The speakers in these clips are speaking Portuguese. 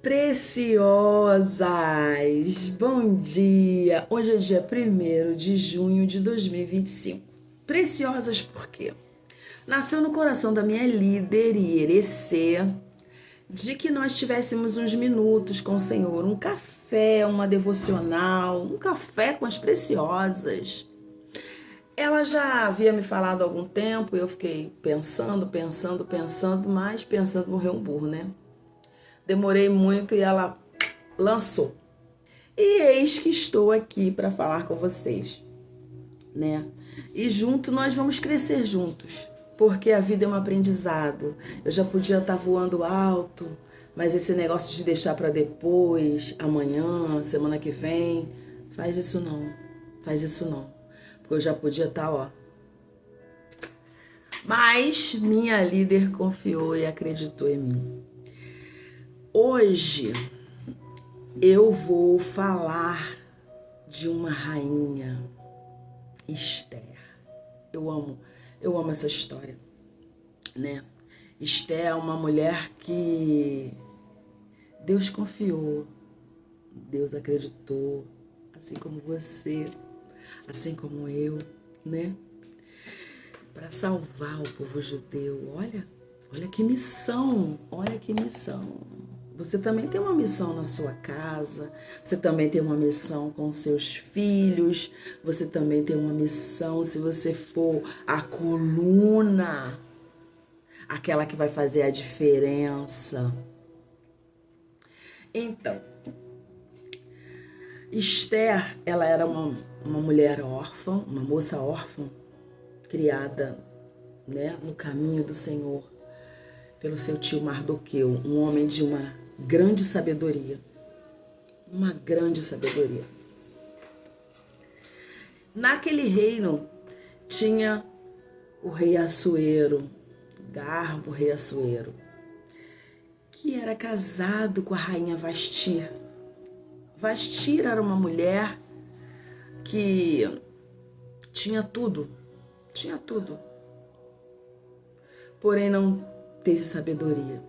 Preciosas, bom dia! Hoje é dia 1º de junho de 2025. Preciosas por quê? Nasceu no coração da minha líder Ierecê de que nós tivéssemos uns minutos com o Senhor, um café, uma devocional, um café com as preciosas. Ela já havia me falado há algum tempo, eu fiquei pensando, mas pensando morreu um burro, né? Demorei muito e ela lançou. E eis que estou aqui para falar com vocês, né? E junto nós vamos crescer juntos, porque a vida é um aprendizado. Eu já podia estar voando alto, mas esse negócio de deixar para depois, amanhã, semana que vem, faz isso não. Porque eu já podia estar, ó. Mas minha líder confiou e acreditou em mim. Hoje eu vou falar de uma rainha, Esther. Eu amo essa história, né? Esther é uma mulher que Deus confiou, Deus acreditou, assim como você, assim como eu, né? Para salvar o povo judeu. Olha que missão, Você também tem uma missão na sua casa, você também tem uma missão com seus filhos, você também tem uma missão se você for a coluna, aquela que vai fazer a diferença. Então, Esther, ela era uma mulher órfã, uma moça órfã, criada, né, no caminho do Senhor pelo seu tio Mardoqueu, um homem de uma grande sabedoria. Naquele reino tinha o rei Assuero, Garbo rei Assuero, que era casado com a rainha Vastir. Vastir era uma mulher que tinha tudo, porém não teve sabedoria.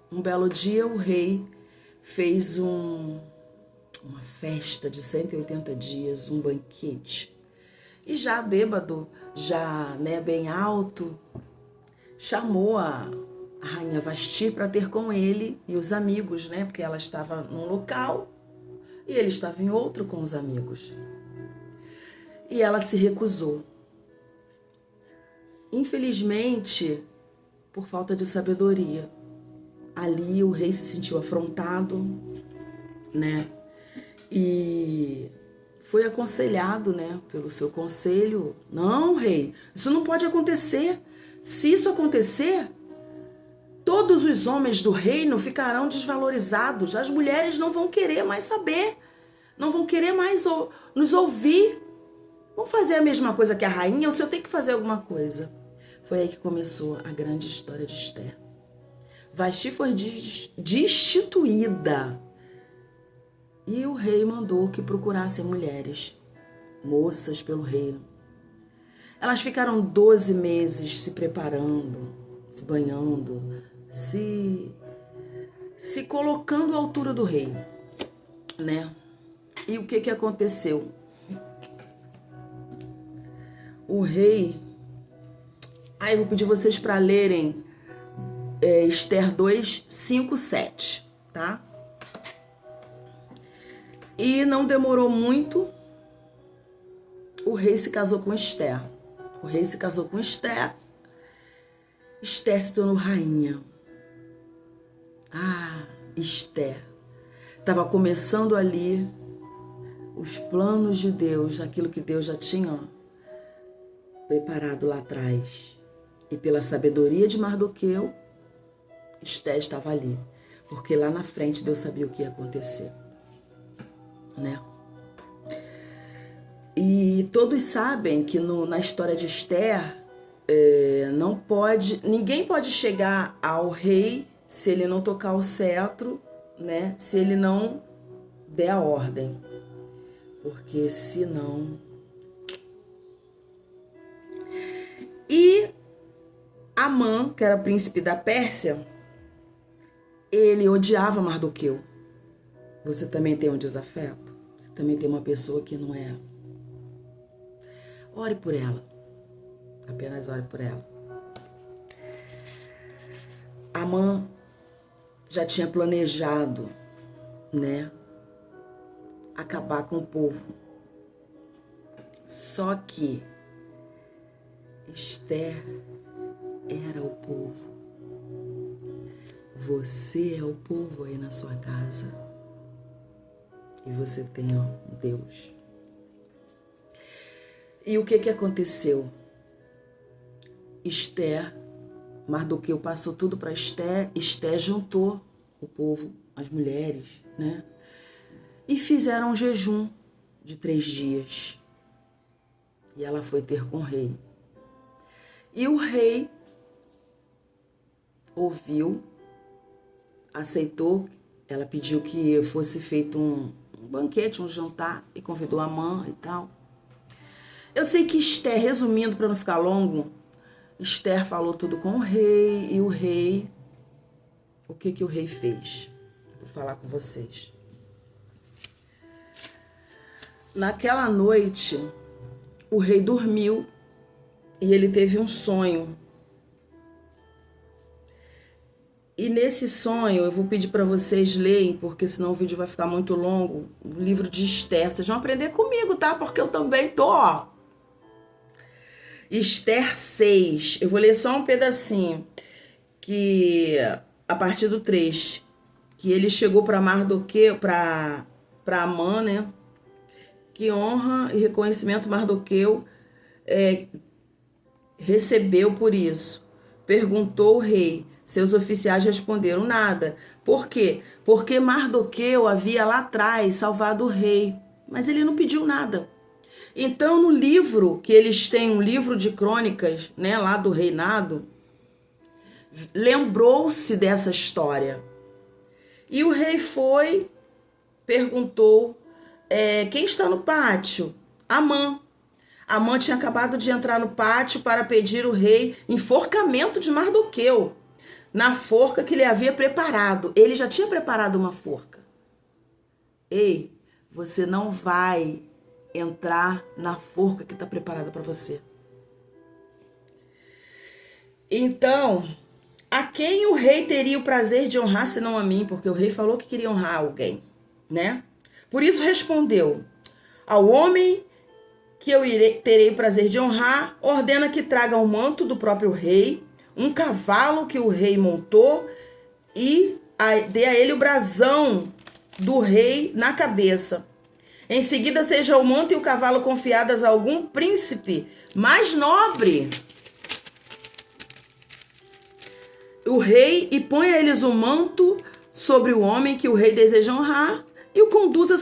Um belo dia o rei fez uma festa de 180 dias, um banquete. E já bêbado, já bem alto, chamou a rainha Vasti para ter com ele e os amigos, né? Porque ela estava num local e ele estava em outro com os amigos. E ela se recusou. Infelizmente, por falta de sabedoria, ali o rei se sentiu afrontado, né? E foi aconselhado, né, pelo seu conselho: não, rei, isso não pode acontecer. Se isso acontecer, todos os homens do reino ficarão desvalorizados. As mulheres não vão querer mais saber, não vão querer mais nos ouvir. Vamos fazer a mesma coisa que a rainha, ou se eu tenho que fazer alguma coisa? Foi aí que começou a grande história de Esther. Vasti foi destituída. E o rei mandou que procurassem mulheres, moças pelo reino. Elas ficaram 12 meses se preparando, se banhando, se colocando à altura do rei, né? E o que aconteceu? O rei... Aí eu vou pedir vocês para lerem Esther 2, 5, 7, tá? E não demorou muito, o rei se casou com Esther. Esther se tornou rainha. Esther. Estava começando ali os planos de Deus, aquilo que Deus já tinha preparado lá atrás. E pela sabedoria de Mardoqueu, Esther estava ali. Porque lá na frente Deus sabia o que ia acontecer, né? E todos sabem que na história de Esther, ninguém pode chegar ao rei se ele não tocar o cetro, né? Se ele não der a ordem. Porque senão... E Amã, que era príncipe da Pérsia, ele odiava Mardoqueu. Você também tem um desafeto? Você também tem uma pessoa que não é? Ore por ela. Apenas ore por ela. Amã já tinha planejado, né, acabar com o povo. Só que Esther era o povo. Você é o povo aí na sua casa. E você tem, Deus. E o que aconteceu? Esther, Mardoqueu passou tudo para Esther. Esther juntou o povo, as mulheres, né? E fizeram um jejum de 3 dias. E ela foi ter com o rei. E o rei ouviu, aceitou. Ela pediu que fosse feito um banquete, um jantar, e convidou Amã e tal. Eu sei que Esther, resumindo para não ficar longo, Esther falou tudo com o rei, e o rei, o que o rei fez? Vou falar com vocês. Naquela noite, o rei dormiu e ele teve um sonho. E nesse sonho, eu vou pedir para vocês lerem, porque senão o vídeo vai ficar muito longo, o livro de Esther. Vocês vão aprender comigo, tá? Porque eu também tô, ó. Esther 6. Eu vou ler só um pedacinho, que a partir do 3, que ele chegou para Mardoqueu, para Amã, né? Que honra e reconhecimento Mardoqueu recebeu por isso. Perguntou o rei. Seus oficiais responderam nada. Por quê? Porque Mardoqueu havia lá atrás salvado o rei, mas ele não pediu nada. Então, no livro, que eles têm um livro de crônicas, né, lá do reinado, lembrou-se dessa história. E o rei foi, perguntou, quem está no pátio? Amã. Amã tinha acabado de entrar no pátio para pedir ao rei enforcamento de Mardoqueu, na forca que ele havia preparado. Ele já tinha preparado uma forca. Ei, você não vai entrar na forca que está preparada para você. Então, a quem o rei teria o prazer de honrar, senão a mim? Porque o rei falou que queria honrar alguém, né? Por isso respondeu, ao homem que eu terei o prazer de honrar, ordena que traga um manto do próprio rei, um cavalo que o rei montou e dê a ele o brasão do rei na cabeça. Em seguida, seja o manto e o cavalo confiadas a algum príncipe mais nobre. O rei, e põe a eles o manto sobre o homem que o rei deseja honrar e o conduza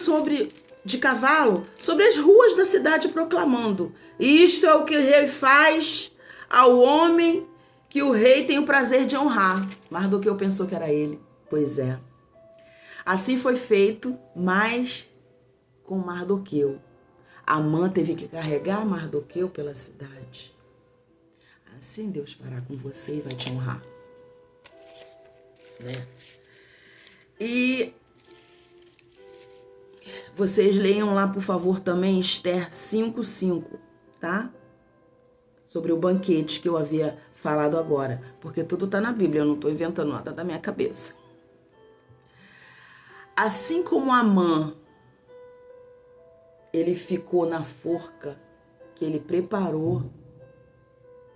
de cavalo sobre as ruas da cidade, proclamando: isto é o que o rei faz ao homem que o rei tem o prazer de honrar. Mardoqueu pensou que era ele. Pois é. Assim foi feito, mas com Mardoqueu. Amã teve que carregar Mardoqueu pela cidade. Assim Deus fará com você e vai te honrar. Né? E vocês leiam lá, por favor, também Esther 5:5, tá? Sobre o banquete que eu havia falado agora. Porque tudo tá na Bíblia, eu não tô inventando nada da minha cabeça. Assim como Amã, ele ficou na forca que ele preparou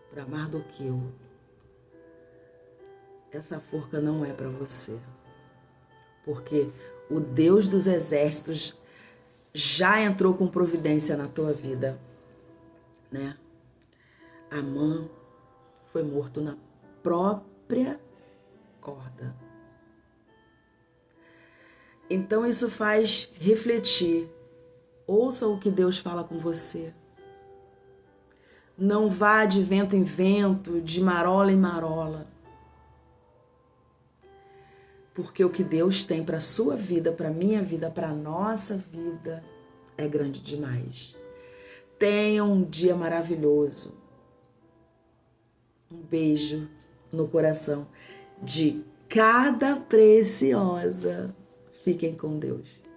para Mardoqueu. Essa forca não é para você. Porque o Deus dos exércitos já entrou com providência na tua vida, né? Amã foi morto na própria corda. Então isso faz refletir. Ouça o que Deus fala com você. Não vá de vento em vento, de marola em marola. Porque o que Deus tem para a sua vida, para a minha vida, para a nossa vida, é grande demais. Tenha um dia maravilhoso. Um beijo no coração de cada preciosa. Fiquem com Deus.